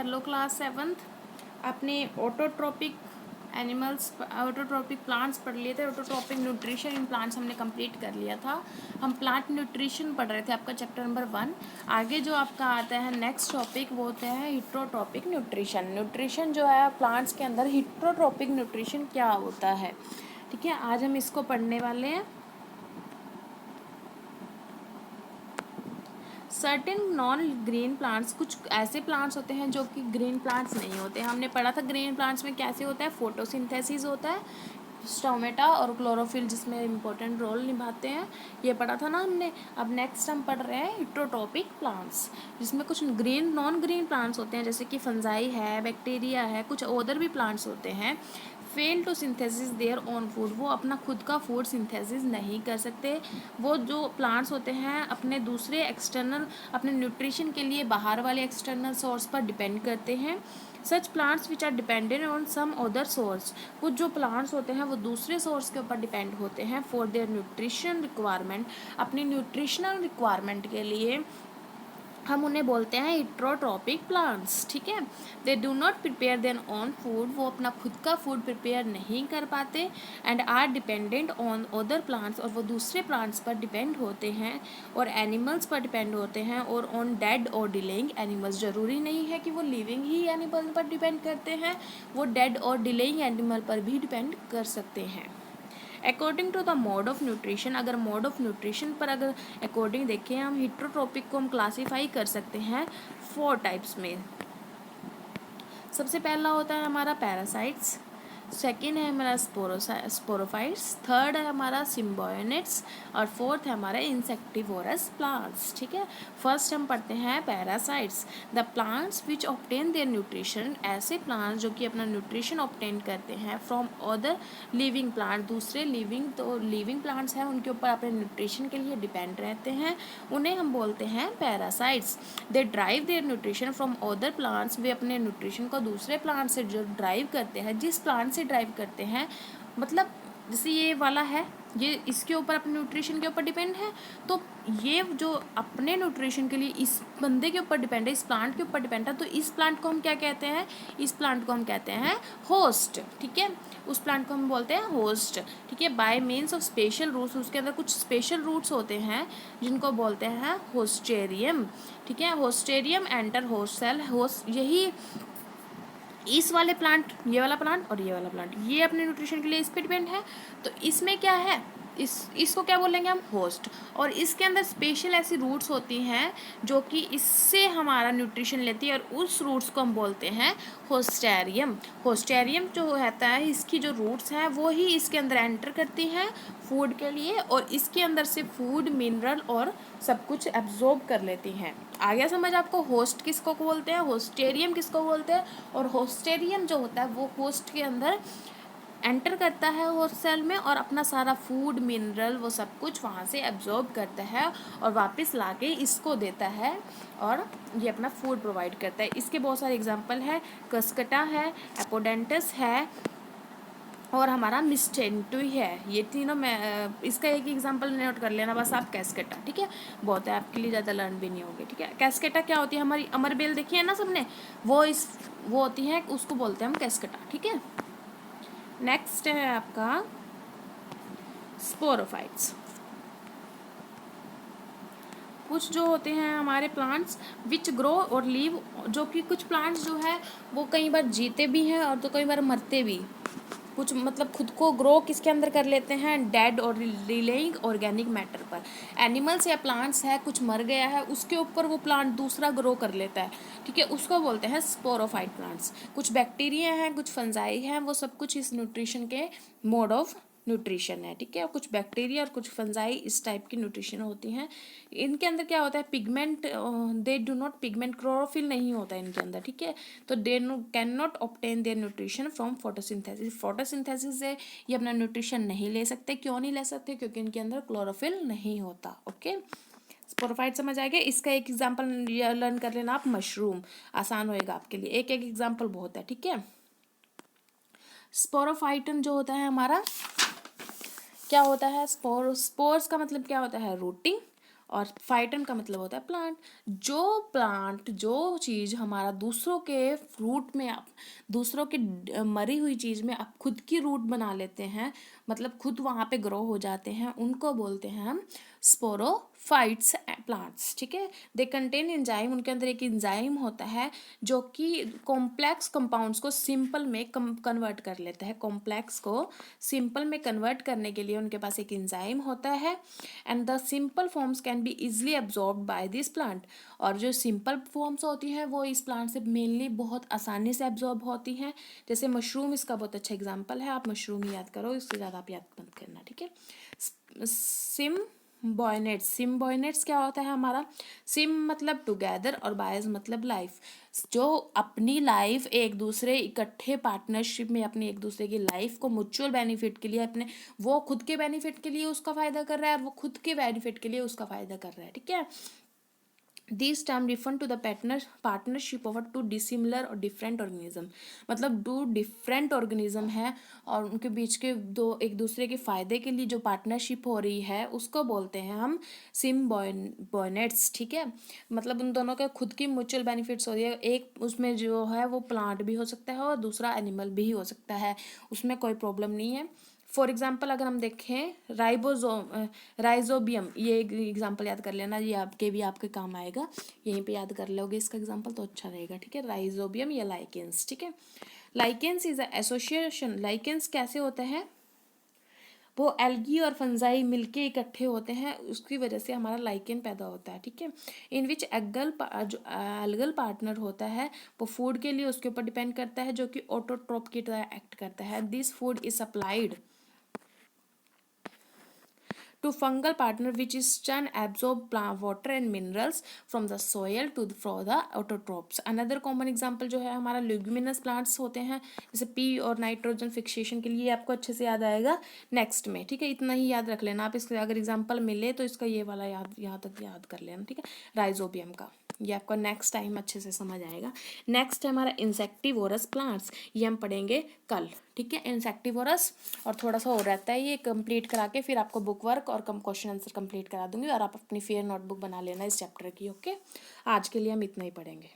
Hello class 7th। आपने autotrophic animals autotrophic plants पढ़ लिए थे। ऑटोट्रॉपिक न्यूट्रिशन इन प्लांट्स हमने कंप्लीट कर लिया था। हम प्लांट न्यूट्रिशन पढ़ रहे थे, आपका चैप्टर नंबर 1। आगे जो आपका आता है नेक्स्ट टॉपिक वो होता है हिट्रोट्रॉपिक न्यूट्रिशन। न्यूट्रिशन जो है प्लांट्स के अंदर, हिट्रोट्रॉपिक न्यूट्रिशन क्या होता है, ठीक है। आज हम इसको पढ़ने वाले हैं। सर्टेन नॉन ग्रीन प्लांट्स, कुछ ऐसे प्लांट्स होते हैं जो कि ग्रीन प्लांट्स नहीं होते। हमने पढ़ा था ग्रीन प्लांट्स में कैसे होता है, फोटोसिंथेसिस होता है, स्टोमेटा और क्लोरोफिल जिसमें इम्पोर्टेंट रोल निभाते हैं, ये पढ़ा था ना हमने। अब नेक्स्ट हम पढ़ रहे हैं हिट्रोट्रॉपिक प्लांट्स, जिसमें कुछ ग्रीन नॉन ग्रीन प्लांट्स होते हैं जैसे कि फंजाई है, बैक्टीरिया है, कुछ अदर भी प्लांट्स होते हैं। Fail to synthesis their own food, वो अपना खुद का फूड सिंथेसिस नहीं कर सकते। वो जो प्लांट्स होते हैं अपने दूसरे एक्सटर्नल, अपने न्यूट्रिशन के लिए बाहर वाले एक्सटर्नल सोर्स पर डिपेंड करते हैं। Such plants which are dependent on some other source, कुछ जो प्लांट्स होते हैं वो दूसरे सोर्स के ऊपर डिपेंड होते हैं फॉर देयर न्यूट्रिशन रिक्वायरमेंट, अपनी न्यूट्रिशनल रिक्वायरमेंट के लिए हम उन्हें बोलते हैं हिट्रोट्रॉपिक प्लांट्स, ठीक है। They do not prepare their own food, वो अपना खुद का फूड प्रिपेयर नहीं कर पाते। And are dependent on other plants, और वो दूसरे प्लांट्स पर डिपेंड होते हैं और एनिमल्स पर डिपेंड होते हैं, और ऑन डेड और डिलेइंग एनिमल्स। ज़रूरी नहीं है कि वो लिविंग ही एनिमल पर डिपेंड करते हैं, वो डेड और डिलेइंग एनिमल पर भी डिपेंड कर सकते हैं। According to the mode of nutrition, अगर मोड ऑफ न्यूट्रिशन पर अगर अकॉर्डिंग देखें हम हिट्रोट्रॉपिक को हम क्लासीफाई कर सकते हैं 4 टाइप्स में। सबसे पहला होता है हमारा पैरासाइट्स, सेकेंड है हमारा स्पोरोफाइट्स, थर्ड है हमारा सिम्बायोनेट्स, और फोर्थ है हमारा इंसेक्टिवोरस प्लांट्स, ठीक है। फर्स्ट हम पढ़ते हैं parasites. The plants which obtain their nutrition, ऐसे प्लांट्स जो कि अपना न्यूट्रिशन ऑब्टेन करते हैं फ्रॉम अदर लिविंग प्लांट, दूसरे लिविंग प्लांट्स हैं उनके ऊपर अपने न्यूट्रिशन के लिए डिपेंड रहते हैं, उन्हें हम बोलते हैं parasites. They drive their nutrition from other plants, वे अपने न्यूट्रिशन को दूसरे प्लांट से जो ड्राइव करते हैं, जिस प्लांट से ड्राइव करते हैं, मतलब जैसे ये वाला है, ये इसके ऊपर अपने न्यूट्रिशन के ऊपर डिपेंड है, तो ये जो अपने न्यूट्रिशन के लिए इस बंदे के ऊपर डिपेंड है, इस प्लांट के ऊपर डिपेंड है, तो इस प्लांट को हम क्या कहते हैं, इस प्लांट को हम कहते हैं होस्ट, ठीक है। उस प्लांट को हम बोलते हैं होस्ट, ठीक है। By means of special roots, उसके अंदर कुछ स्पेशल रूट्स होते हैं जिनको बोलते हैं होस्टेरियम, ठीक है। होस्टेरियम एंटर होस्ट सेल, होस्ट यही इस वाले प्लांट, ये वाला प्लांट और ये वाला प्लांट, ये अपने न्यूट्रिशन के लिए इस पे डिपेंड है, तो इसमें क्या है, इसको क्या बोलेंगे हम, होस्ट। और इसके अंदर स्पेशल ऐसी रूट्स होती हैं जो कि इससे हमारा न्यूट्रिशन लेती है, और उस रूट्स को हम बोलते हैं होस्टेरियम। होस्टेरियम जो होता है, इसकी जो रूट्स हैं वो ही इसके अंदर एंटर करती हैं फूड के लिए, और इसके अंदर से फूड, मिनरल और सब कुछ एब्जॉर्ब कर लेती हैं। आ गया समझ आपको, होस्ट किसको बोलते हैं, होस्टेरियम किसको बोलते हैं, और होस्टेरियम जो होता है वो होस्ट के अंदर एंटर करता है होस्ट सेल में, और अपना सारा फूड, मिनरल, वो सब कुछ वहाँ से एब्जॉर्ब करता है और वापस लाके इसको देता है, और ये अपना फूड प्रोवाइड करता है। इसके बहुत सारे एग्जांपल है, कस्कटा है, एपोडेंटस है, और हमारा मिस्टेंटुई है। ये तीनों में इसका एक एग्जांपल नोट कर लेना बस आप, कैस्केटा, ठीक है। बहुत है, आपके लिए ज़्यादा लर्न भी नहीं होगी, ठीक है। कैस्केटा क्या होती है, हमारी अमरबेल देखी है ना सबने, वो होती है, उसको बोलते हैं हम कैस्केटा, ठीक है। नेक्स्ट है आपका स्पोरोफाइट्स। कुछ जो होते हैं हमारे प्लांट्स विच ग्रो और लीव, जो कि कुछ प्लांट्स जो है वो कई बार जीते भी हैं और तो कई बार मरते भी। कुछ मतलब खुद को ग्रो किसके अंदर कर लेते हैं, डेड और रिलेइंग ऑर्गेनिक मैटर पर। एनिमल्स या प्लांट्स है, कुछ मर गया है, उसके ऊपर वो प्लांट दूसरा ग्रो कर लेता है, ठीक है, उसको बोलते हैं स्पोरोफाइट प्लांट्स। कुछ बैक्टीरिया हैं, कुछ फंजाई हैं, वो सब कुछ इस न्यूट्रिशन के मोड ऑफ न्यूट्रिशन है, ठीक है। कुछ बैक्टीरिया और कुछ फंजाई इस टाइप की न्यूट्रिशन होती हैं। इनके अंदर क्या होता है, pigment, they do not pigment, chlorophyll नहीं होता है इनके अंदर, ठीक है। तो they can not obtain there nutrition from photosynthesis, photosynthesis से ये अपना न्यूट्रिशन नहीं ले सकते। क्यों नहीं ले सकते, क्योंकि इनके अंदर क्लोरोफिल नहीं होता, ओके। स्पोरोफाइट समझ आएगा। इसका एक एग्जाम्पल लर्न कर लेना आप, मशरूम, आसान होएगा आपके लिए, एक एक एग्जाम्पल बहुत है, ठीक है। स्पोरोफाइटन जो होता है हमारा क्या होता है, स्पोर्स का मतलब क्या होता है, रूटिंग, और फाइटम का मतलब होता है प्लांट। जो चीज़ हमारा दूसरों के फ्रूट में दूसरों की मरी हुई चीज़ में आप खुद की रूट बना लेते हैं, मतलब खुद वहाँ पे ग्रो हो जाते हैं, उनको बोलते हैं हम स्पोरोफाइट्स प्लांट्स। ठीक है, दे कंटेन एंजाइम, उनके अंदर एक एंजाइम होता है जो कि कॉम्प्लेक्स कंपाउंड्स को सिंपल में कन्वर्ट कर लेता है। कॉम्प्लेक्स को सिंपल में कन्वर्ट करने के लिए उनके पास एक एंजाइम होता है, and the simple forms can be easily absorb by this plant. और जो सिंपल फॉर्म्स होती हैं वो इस प्लांट से मेनली बहुत आसानी से एब्जॉर्ब होती हैं। जैसे मशरूम इसका बहुत अच्छा एग्जाम्पल है, आप मशरूम ही याद करो, इससे ज़्यादा आप याद मत करना। ठीक है, सिम्बॉयनेट्स क्या होता है हमारा? सिम मतलब टुगेदर और बायस मतलब लाइफ। जो अपनी लाइफ एक दूसरे इकट्ठे पार्टनरशिप में अपनी एक दूसरे की लाइफ को म्यूचुअल बेनिफिट के लिए अपने, वो खुद के बेनिफिट के लिए उसका फ़ायदा कर रहा है और वो खुद के बेनिफिट के लिए उसका फ़ायदा कर रहा है। ठीक है, this term refer to the partnership of two dissimilar और डिफरेंट ऑर्गेनिज्म। मतलब दो डिफरेंट ऑर्गेनिज्म है और उनके बीच के दो एक दूसरे के फायदे के लिए जो पार्टनरशिप हो रही है उसको बोलते हैं हम सिम्बायोनेट्स। ठीक है, मतलब उन दोनों के खुद की म्यूचुअल बेनिफिट्स हो रही है। एक उसमें जो है वो प्लांट भी हो सकता है और दूसरा एनिमल भी हो सकता है, उसमें कोई प्रॉब्लम नहीं है। फॉर एग्जाम्पल अगर हम देखें राइजोबियम, ये एक एग्जाम्पल याद कर लेना, ये आपके काम आएगा, यहीं पे याद कर लोगे इसका एग्जाम्पल तो अच्छा रहेगा। ठीक है, राइजोबियम या लाइकेंस। ठीक है, लाइकेंस इज एसोसिएशन। लाइकेंस कैसे होते हैं? वो एल्गी और फंजाई मिलके इकट्ठे होते हैं, उसकी वजह से हमारा लाइकेन पैदा होता है। ठीक है, इन विच एल्गल पार्टनर होता है वो फूड के लिए उसके ऊपर डिपेंड करता है, जो कि ऑटोट्रोप की तरह एक्ट करता है। This food is supplied to fungal partner which is can absorb plant water and minerals from the soil for the autotrophs. Another common example जो है हमारा ल्यूमिनस प्लांट्स होते हैं, जैसे पी और नाइट्रोजन फिक्सेशन के लिए आपको अच्छे से याद आएगा नेक्स्ट में। ठीक है, इतना ही याद रख लेना आप, इसके अगर एग्जाम्पल मिले तो इसका ये वाला यहाँ तक याद कर लेना। ठीक है, राइजोबियम का ये आपका नेक्स्ट टाइम अच्छे से समझ आएगा। नेक्स्ट है हमारा इंसेक्टिवोरस प्लांट्स, ये हम पढ़ेंगे कल। ठीक है, इंसेक्टिवोरस, और थोड़ा सा और रहता है, ये कंप्लीट करा के फिर आपको बुक वर्क और क्वेश्चन आंसर कंप्लीट करा दूंगी और आप अपनी फेयर नोटबुक बना लेना इस चैप्टर की। ओके, आज के लिए हम इतना ही पढ़ेंगे।